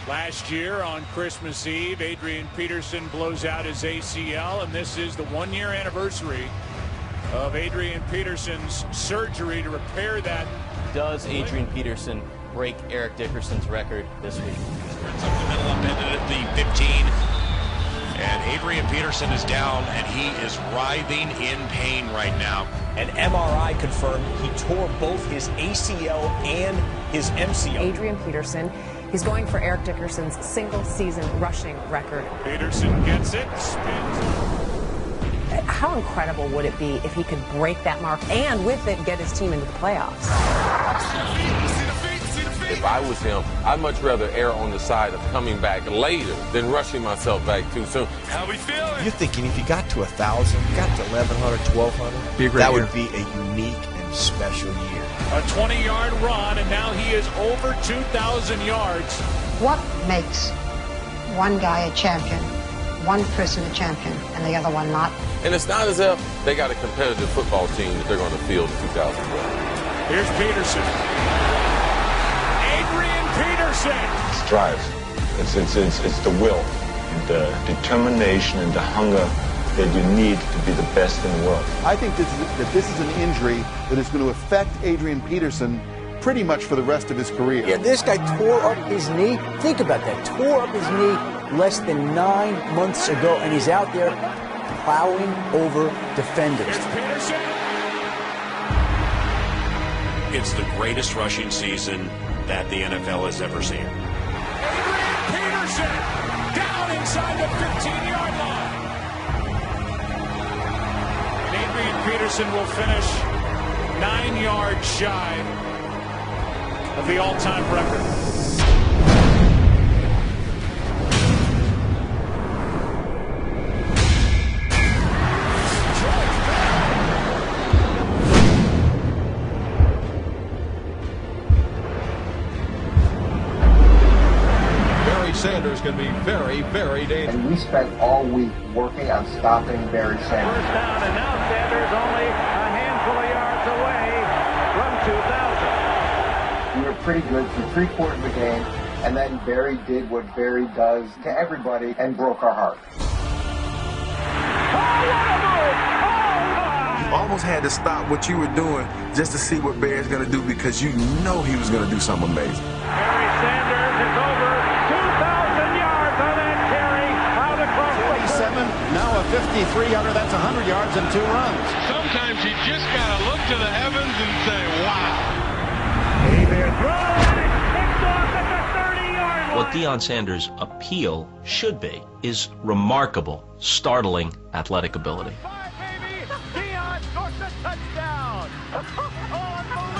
Last year on Christmas Eve, Adrian Peterson blows out his ACL, and this is the one-year anniversary of Adrian Peterson's surgery to repair that. Does Adrian Peterson break Eric Dickerson's record this week? Up the middle, upended at the 15. And Adrian Peterson is down, and he is writhing in pain right now. An MRI confirmed he tore both his ACL and his MCL. Adrian Peterson, he's going for Eric Dickerson's single-season rushing record. Peterson gets it, spins. How incredible would it be if he could break that mark and with it get his team into the playoffs? If I was him, I'd much rather err on the side of coming back later than rushing myself back too soon. How we feeling? You're thinking if you got to 1,000, you got to 1,100, 1,200, that would be a unique and special year. A 20-yard run, and now he is over 2,000 yards. What makes one guy a champion, one person a champion, and the other one not? And it's not as if they got a competitive football team that they're going to field in 2012. Here's Peterson. Adrian Peterson. Strive. It's the will, the determination, and the hunger that you need to be the best in the world. I think that this is an injury that is going to affect Adrian Peterson pretty much for the rest of his career. Yeah, this guy tore up his knee. Think about that. Tore up his knee less than 9 months ago, and he's out there plowing over defenders. It's the greatest rushing season that the NFL has ever seen. Adrian Peterson down inside the 15-yard line. And Adrian Peterson will finish 9 yards shy of the all-time record. Sanders can be very, very dangerous. And we spent all week working on stopping Barry Sanders. First down, and now Sanders only a handful of yards away from 2,000. We were pretty good for 3/4 of the game, and then Barry did what Barry does to everybody and broke our heart. You almost had to stop what you were doing just to see what Barry's going to do because you know he was going to do something amazing. Barry Sanders is over 2,000 yards on that carry out across 47, now a 53-yarder. That's 100 yards and 2 runs. Sometimes you just got to look to the heavens and say, wow. There throws, and it's picked off at the 30-yard line. What Deion Sanders' appeal should be is remarkable, startling athletic ability. Deion scores the touchdown.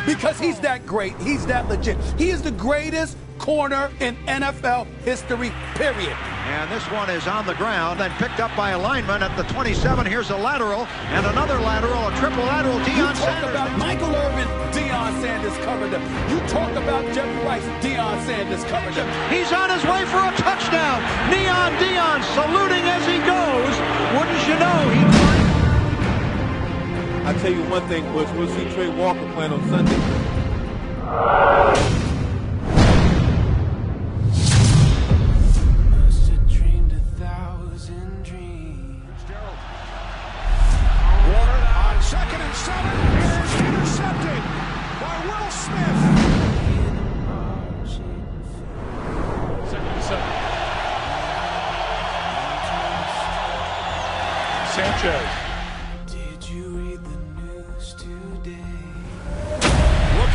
Because he's that great. He's that legit. He is the greatest corner in NFL history, period. And this one is on the ground and picked up by a lineman at the 27. Here's a lateral and another lateral, a triple lateral. Deion Sanders. You talk about Michael Irvin, Deion Sanders covered him. You talk about Jeff Rice, Deion Sanders covered him. He's on his way for a touchdown. Neon Deion saluting as he goes. Wouldn't you know he... I tell you one thing, Bush, we'll see Trey Walker playing on Sunday. Warner on 2nd and 7 is intercepted by Will Smith. 2nd and 7. Sanchez.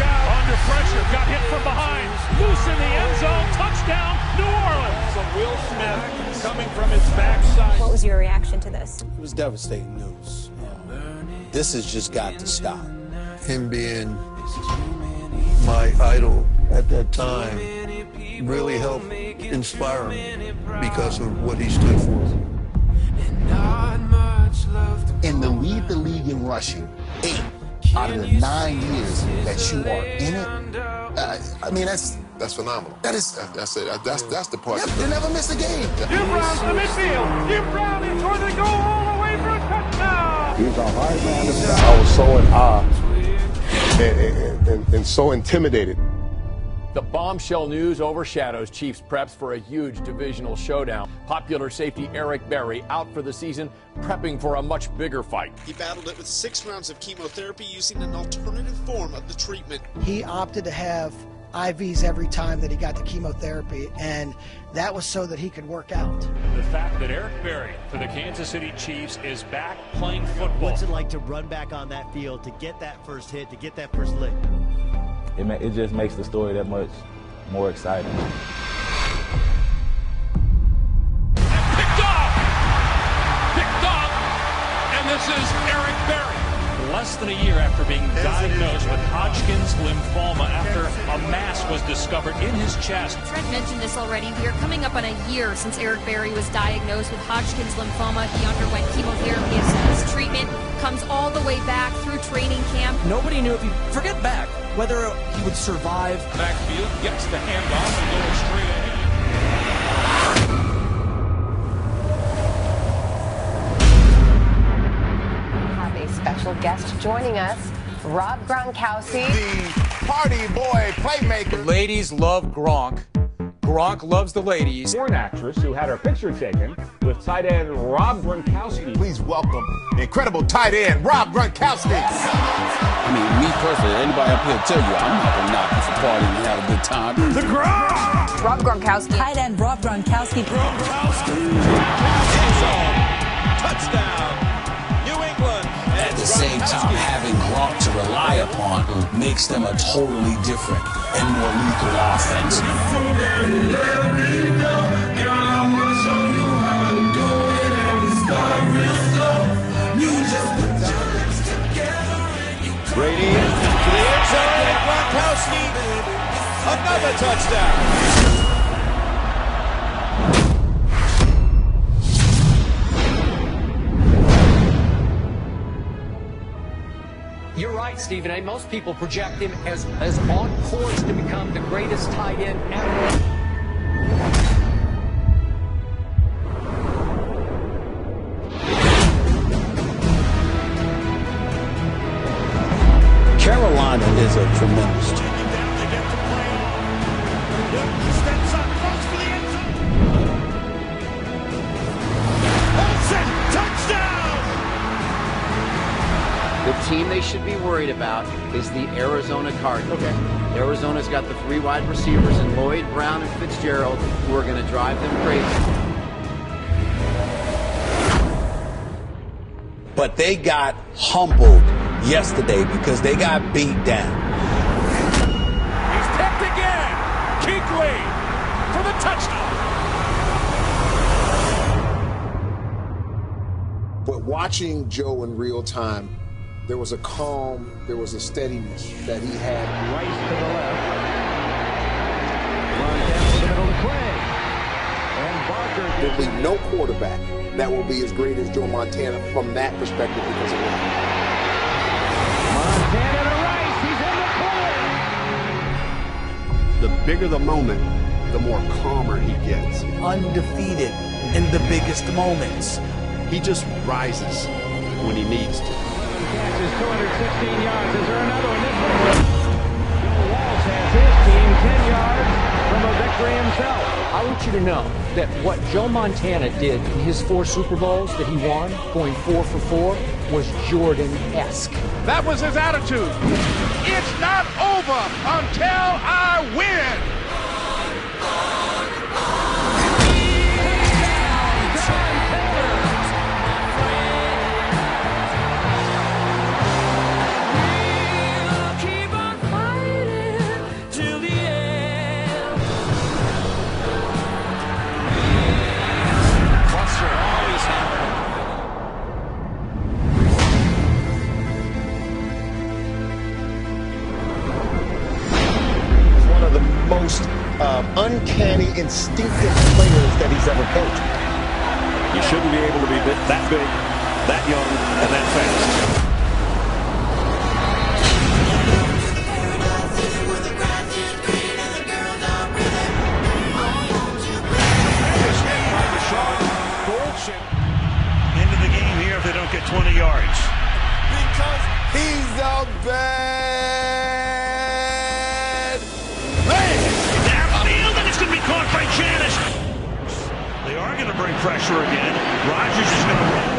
Under pressure, got hit from behind, loose in the end zone, touchdown, New Orleans. So Will Smith coming from his backside. What was your reaction to this? It was devastating news. This has just got to stop. Him being my idol at that time really helped inspire me because of what he stood for. And to lead the league in rushing, 8 out of the 9 years that you are in it, I mean, that's phenomenal. That's the part. They never miss a game. Jim Brown to the midfield. Jim Brown is going to go all the way for a touchdown. He's a hard man to stop. I was so in awe and so intimidated The bombshell news overshadows Chiefs' preps for a huge divisional showdown. Popular safety Eric Berry out for the season, prepping for a much bigger fight. He battled it with 6 rounds of chemotherapy using an alternative form of the treatment. He opted to have IVs every time that he got the chemotherapy, and that was so that he could work out. The fact that Eric Berry for the Kansas City Chiefs is back playing football. What's it like to run back on that field, to get that first hit, to get that first lick? It just makes the story that much more exciting. Picked off, and this is Eric Berry. Less than a year after being diagnosed with Hodgkin's lymphoma after a mass was discovered in his chest. Trent mentioned this already. We are coming up on a year since Eric Berry was diagnosed with Hodgkin's lymphoma. He underwent chemotherapy. His treatment comes all the way back through training camp. Nobody knew if he, forget back, whether he would survive. Backfield gets the handoff and goes straight ahead. Special guest joining us, Rob Gronkowski. The party boy playmaker. The ladies love Gronk. Gronk loves the ladies. Porn actress who had her picture taken with tight end Rob Gronkowski. Please welcome the incredible tight end, Rob Gronkowski. I mean, me personally, anybody up here tell you, I'm not going to knock you for partying and have a good time. The Gronk! Rob Gronkowski. Tight end Rob Gronkowski. Touchdown, New England. At the same time, having Gronk to rely upon makes them a totally different and more lethal offense. Brady to the end zone, and Gronkowski, another touchdown. You're right, Stephen A. Most people project him as on course to become the greatest tight end ever. Carolina is a tremendous team. The team they should be worried about is the Arizona Cardinals. Okay. Arizona's got the 3 wide receivers in Lloyd, Brown, and Fitzgerald who are going to drive them crazy. But they got humbled yesterday because they got beat down. He's picked again. Kuechly for the touchdown. But watching Joe in real time, there was a calm, there was a steadiness that he had. Rice to the left. Run down the middle to Clay. And Barker. There'll be no quarterback that will be as great as Joe Montana from that perspective because of that. Montana to Rice. He's in the corner. The bigger the moment, the more calmer he gets. Undefeated in the biggest moments. He just rises when he needs to. Catch is 216 yards. Is there another one? This one. Bill Walsh has his team 10 yards from a victory himself. I want you to know that what Joe Montana did in his 4 Super Bowls that he won, going 4 for 4, was Jordan-esque. That was his attitude. It's not over until I win. Most uncanny, instinctive players that he's ever coached. You shouldn't be able to be that big, that young, and that fast. Into the game here if they don't get 20 yards. Because he's a bad man. pressure again. Rodgers is going to run.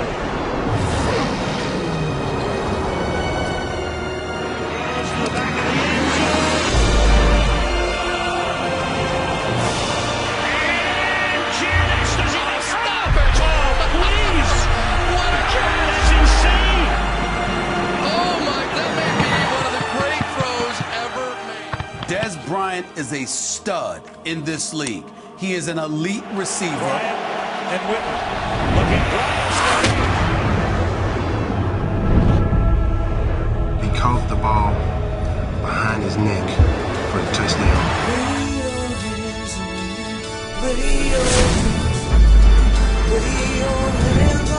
Dez Bryant is a stud in this league. He is an elite receiver. Bryant and Whitman looking He caught the ball behind his neck for the touchdown. Lay your hands